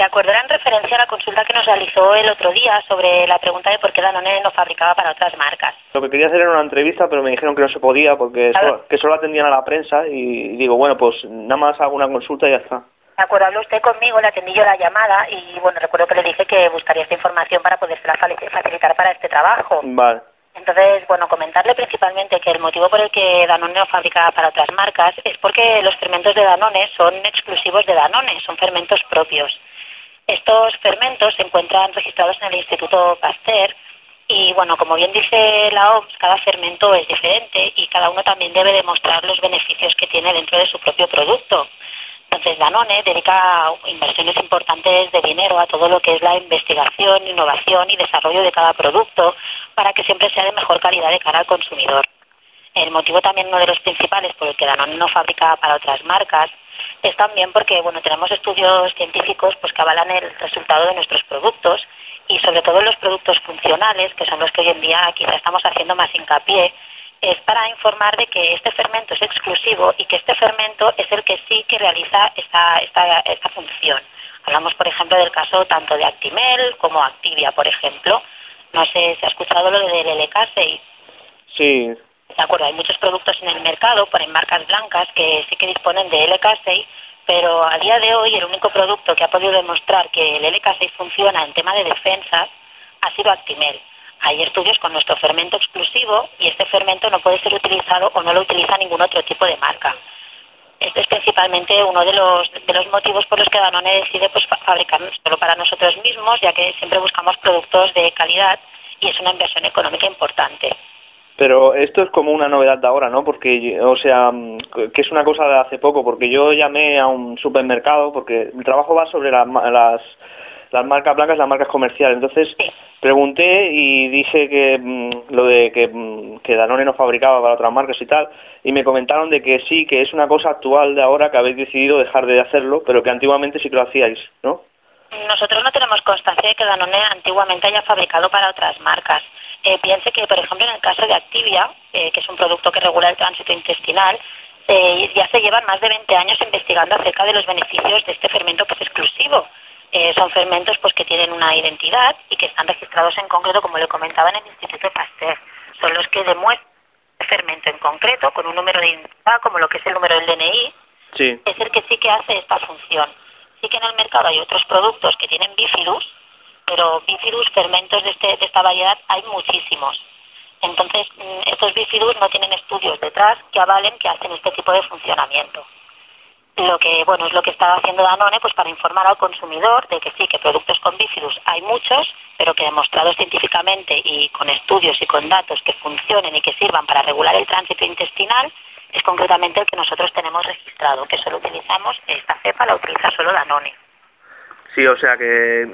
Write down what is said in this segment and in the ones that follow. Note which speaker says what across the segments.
Speaker 1: De acuerdo, era en referencia a la consulta que nos realizó el otro día sobre la pregunta de por qué Danone no fabricaba para otras marcas.
Speaker 2: Lo que quería hacer era una entrevista, pero me dijeron que no se podía porque
Speaker 1: Claro.
Speaker 2: que solo atendían a la prensa y digo, bueno, pues nada más hago una consulta y ya está.
Speaker 1: De acuerdo, habló usted conmigo, le atendí yo la llamada y bueno, recuerdo que le dije que buscaría esta información para podérsela facilitar para este trabajo.
Speaker 2: Vale.
Speaker 1: Entonces, bueno, comentarle principalmente que el motivo por el que Danone no fabrica para otras marcas es porque los fermentos de Danone son exclusivos de Danone, son fermentos propios. Estos fermentos se encuentran registrados en el Instituto Pasteur y, bueno, como bien dice la OMS, cada fermento es diferente y cada uno también debe demostrar los beneficios que tiene dentro de su propio producto. Entonces, Danone dedica inversiones importantes de dinero a todo lo que es la investigación, innovación y desarrollo de cada producto para que siempre sea de mejor calidad de cara al consumidor. El motivo también, uno de los principales por el que Danone no fabrica para otras marcas, es también porque, bueno, tenemos estudios científicos pues que avalan el resultado de nuestros productos y sobre todo los productos funcionales, que son los que hoy en día quizá estamos haciendo más hincapié, es para informar de que este fermento es exclusivo y que este fermento es el que sí que realiza esta función. Hablamos, por ejemplo, del caso tanto de Actimel como Activia, por ejemplo. No sé si ha escuchado lo del LK6.
Speaker 2: Sí.
Speaker 1: De acuerdo, hay muchos productos en el mercado, ponen marcas blancas que sí que disponen de LK6, pero a día de hoy el único producto que ha podido demostrar que el LK6 funciona en tema de defensas ha sido Actimel. Hay estudios con nuestro fermento exclusivo y este fermento no puede ser utilizado o no lo utiliza ningún otro tipo de marca. Este es principalmente uno de los motivos por los que Danone decide pues fabricar solo para nosotros mismos, ya que siempre buscamos productos de calidad y es una inversión económica importante.
Speaker 2: Pero esto es como una novedad de ahora, ¿no? Porque, o sea, que es una cosa de hace poco, porque yo llamé a un supermercado, porque mi trabajo va sobre las marcas blancas, las marcas comerciales. Entonces pregunté y dije que lo de que Danone no fabricaba para otras marcas y tal, y me comentaron de que sí, que es una cosa actual de ahora, que habéis decidido dejar de hacerlo, pero que antiguamente sí que lo hacíais, ¿no?
Speaker 1: Nosotros no tenemos constancia de que Danone antiguamente haya fabricado para otras marcas. Piense que, por ejemplo, en el caso de Activia, que es un producto que regula el tránsito intestinal, ya se llevan más de 20 años investigando acerca de los beneficios de este fermento que es exclusivo. Son fermentos pues que tienen una identidad y que están registrados en concreto, como le comentaba, en el Instituto Pasteur. Son los que demuestran el fermento en concreto, con un número de identidad, como lo que es el número del DNI,
Speaker 2: sí.
Speaker 1: Es el que sí que hace esta función. Sí que en el mercado hay otros productos que tienen bifidus, pero bifidus, fermentos de esta variedad, hay muchísimos. Entonces, estos bifidus no tienen estudios detrás que avalen que hacen este tipo de funcionamiento. Lo que, bueno, es lo que está haciendo Danone pues para informar al consumidor de que sí, que productos con bifidus hay muchos, pero que demostrados científicamente y con estudios y con datos que funcionen y que sirvan para regular el tránsito intestinal, es concretamente el que nosotros tenemos registrado, que solo utilizamos, esta cepa la utiliza solo Danone.
Speaker 2: Sí, o sea que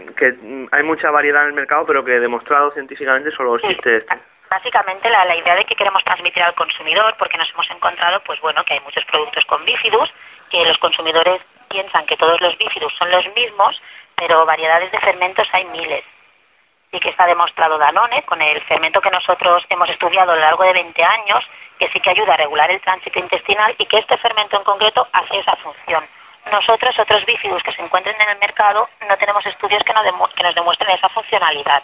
Speaker 2: hay mucha variedad en el mercado, pero que demostrado científicamente solo existe este.
Speaker 1: Básicamente la idea de que queremos transmitir al consumidor, porque nos hemos encontrado, pues bueno, que hay muchos productos con bifidus, que los consumidores piensan que todos los bifidus son los mismos, pero variedades de fermentos hay miles. Sí que está demostrado Danone, con el fermento que nosotros hemos estudiado a lo largo de 20 años, que sí que ayuda a regular el tránsito intestinal y que este fermento en concreto hace esa función. Nosotros, otros bifidus que se encuentren en el mercado, no tenemos estudios que nos demuestren esa funcionalidad.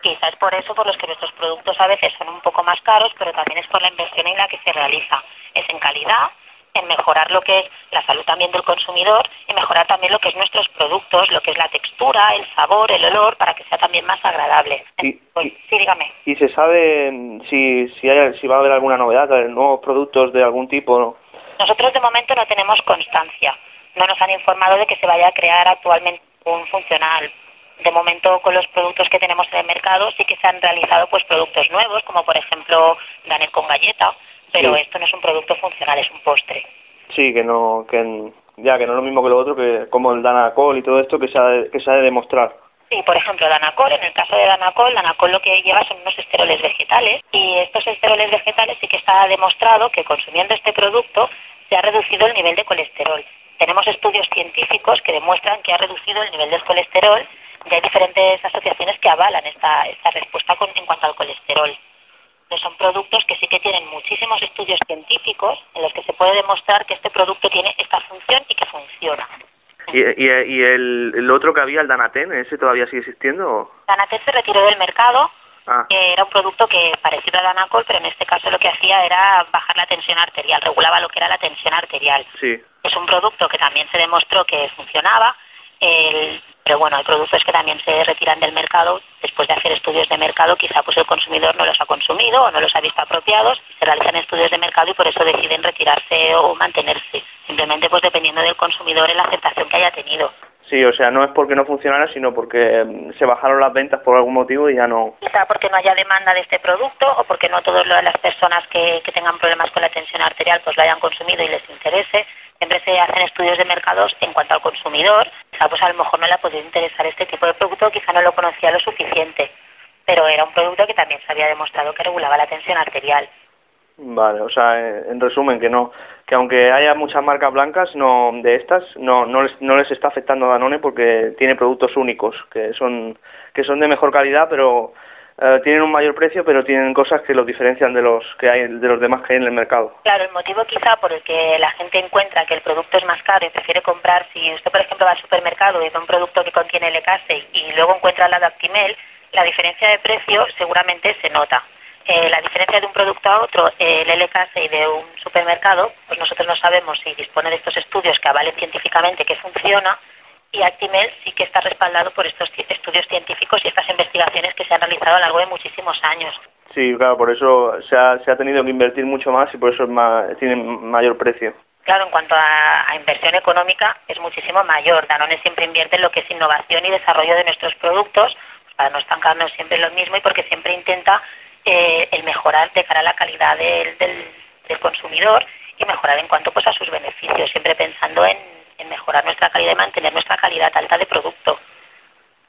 Speaker 1: Quizás por eso por los que nuestros productos a veces son un poco más caros, pero también es por la inversión en la que se realiza. Es en calidad, en mejorar lo que es la salud también del consumidor y mejorar también lo que es nuestros productos, lo que es la textura, el sabor, el olor, para que sea también más agradable. Sí, dígame.
Speaker 2: ¿Y se sabe si va a haber alguna novedad, nuevos productos de algún tipo, no?
Speaker 1: Nosotros de momento no tenemos constancia. No nos han informado de que se vaya a crear actualmente un funcional. De momento, con los productos que tenemos en el mercado sí que se han realizado pues productos nuevos, como por ejemplo Danette con galleta, pero sí. Esto no es un producto funcional, es un postre.
Speaker 2: Sí, que no es lo mismo que lo otro, que como el Danacol y todo esto que se ha de demostrar.
Speaker 1: Sí, por ejemplo, Danacol, en el caso de Danacol lo que lleva son unos esteroles vegetales y estos esteroles vegetales sí que está demostrado que consumiendo este producto se ha reducido el nivel de colesterol. Tenemos estudios científicos que demuestran que ha reducido el nivel del colesterol y hay diferentes asociaciones que avalan esta respuesta en cuanto al colesterol. Entonces son productos que sí que tienen muchísimos estudios científicos en los que se puede demostrar que este producto tiene esta función y que funciona.
Speaker 2: ¿Y el otro que había, el Danaten, ese todavía sigue existiendo?
Speaker 1: Danaten se retiró del mercado.
Speaker 2: Ah.
Speaker 1: Era un producto que parecido a Danacol, pero en este caso lo que hacía era bajar la tensión arterial, regulaba lo que era la tensión arterial.
Speaker 2: Sí.
Speaker 1: Es un producto que también se demostró que funcionaba, pero bueno, hay productos que también se retiran del mercado después de hacer estudios de mercado, quizá pues el consumidor no los ha consumido o no los ha visto apropiados, se realizan estudios de mercado y por eso deciden retirarse o mantenerse, simplemente pues dependiendo del consumidor en la aceptación que haya tenido.
Speaker 2: Sí, o sea, no es porque no funcionara, sino porque se bajaron las ventas por algún motivo y ya no...
Speaker 1: Quizá porque no haya demanda de este producto o porque no todas las personas que tengan problemas con la tensión arterial pues lo hayan consumido y les interese. Siempre se hacen estudios de mercados en cuanto al consumidor. Quizá pues a lo mejor no le ha podido interesar este tipo de producto, quizá no lo conocía lo suficiente, pero era un producto que también se había demostrado que regulaba la tensión arterial.
Speaker 2: Vale, o sea, en resumen, que aunque haya muchas marcas blancas de estas, no les está afectando a Danone porque tiene productos únicos, que son de mejor calidad, pero tienen un mayor precio, pero tienen cosas que los diferencian de los demás que hay en el mercado.
Speaker 1: Claro, el motivo quizá por el que la gente encuentra que el producto es más caro y prefiere comprar, si usted por ejemplo va al supermercado y ve un producto que contiene LKC y luego encuentra la de Actimel, la diferencia de precio seguramente se nota. La diferencia de un producto a otro, el LKC y de un supermercado, pues nosotros no sabemos si dispone de estos estudios que avalen científicamente que funciona, y Actimel sí que está respaldado por estos estudios científicos y estas investigaciones que se han realizado a lo largo de muchísimos años.
Speaker 2: Sí, claro, por eso se ha tenido que invertir mucho más y por eso tiene mayor precio.
Speaker 1: Claro, en cuanto a inversión económica es muchísimo mayor. Danone siempre invierte en lo que es innovación y desarrollo de nuestros productos, pues para no estancarnos siempre en lo mismo y porque siempre intenta el mejorar de cara a la calidad del consumidor y mejorar en cuanto pues a sus beneficios, siempre pensando en mejorar nuestra calidad y mantener nuestra calidad alta de producto.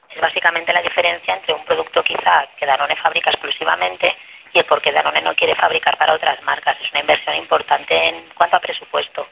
Speaker 1: Es básicamente la diferencia entre un producto quizá que Danone fabrica exclusivamente y el por qué Danone no quiere fabricar para otras marcas. Es una inversión importante en cuanto a presupuesto.